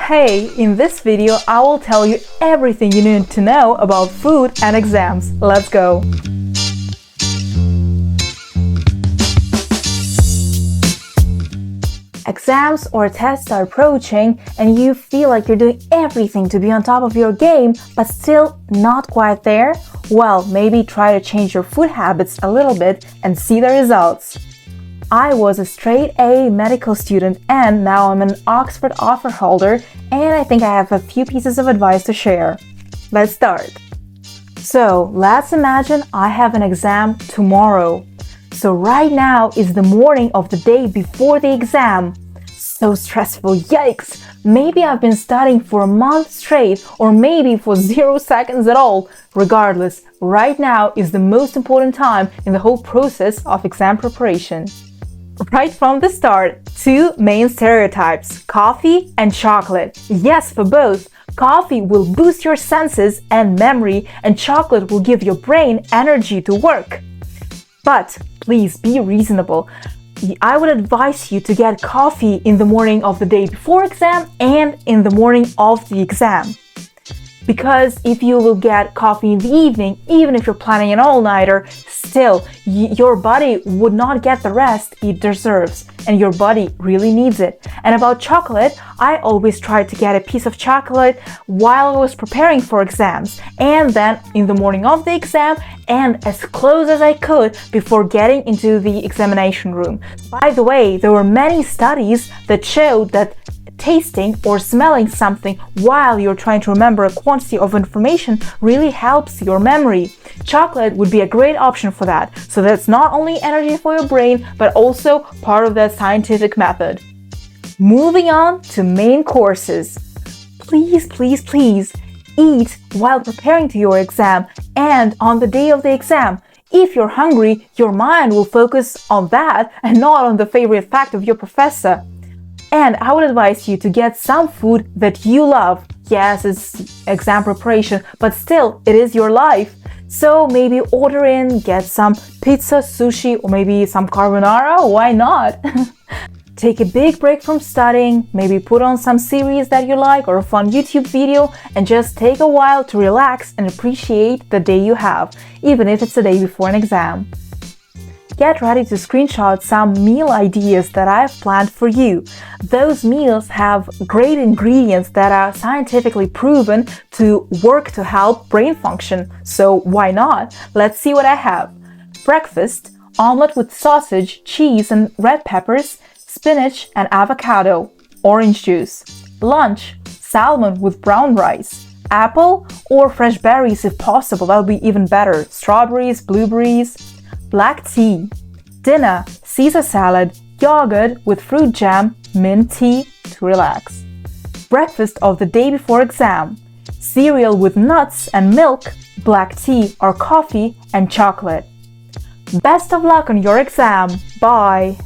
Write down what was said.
Hey, in this video I will tell you everything you need to know about food and exams. Let's go! Exams or tests are approaching and you feel like you're doing everything to be on top of your game, but still not quite there? Well, maybe try to change your food habits a little bit and see the results. I was a straight A medical student and now I'm an Oxford offer holder, and I think I have a few pieces of advice to share. Let's start. So let's imagine I have an exam tomorrow. So right now is the morning of the day before the exam. So stressful, yikes! Maybe I've been studying for a month straight, or maybe for 0 seconds at all. Regardless, right now is the most important time in the whole process of exam preparation. Right from the start, two main stereotypes: coffee and chocolate. Yes, for both. Coffee will boost your senses and memory, and chocolate will give your brain energy to work. But please be reasonable. I would advise you to get coffee in the morning of the day before exam and in the morning of the exam. Because if you will get coffee in the evening, even if you're planning an all-nighter, still, your body would not get the rest it deserves, and your body really needs it. And about chocolate, I always tried to get a piece of chocolate while I was preparing for exams, and then in the morning of the exam, and as close as I could before getting into the examination room. By the way, there were many studies that showed that tasting or smelling something while you're trying to remember a quantity of information really helps your memory. Chocolate would be a great option for that. So that's not only energy for your brain, but also part of that scientific method. Moving on to main courses. Please, please, please eat while preparing to your exam and on the day of the exam. If you're hungry, your mind will focus on that and not on the favorite fact of your professor. And I would advise you to get some food that you love. Yes, it's exam preparation, but still, it is your life. So maybe order in, get some pizza, sushi, or maybe some carbonara. Why not? Take a big break from studying, maybe put on some series that you like or a fun YouTube video, and just take a while to relax and appreciate the day you have, even if it's the day before an exam. Get ready to screenshot some meal ideas that I've planned for you. Those meals have great ingredients that are scientifically proven to work to help brain function. So why not? Let's see what I have. Breakfast: omelette with sausage, cheese and red peppers, spinach and avocado, orange juice. Lunch: salmon with brown rice, apple or fresh berries if possible, that'll be even better, strawberries, blueberries. Black tea. Dinner: Caesar salad, yogurt with fruit jam, mint tea to relax. Breakfast of the day before exam: cereal with nuts and milk, black tea or coffee and chocolate. Best of luck on your exam. Bye!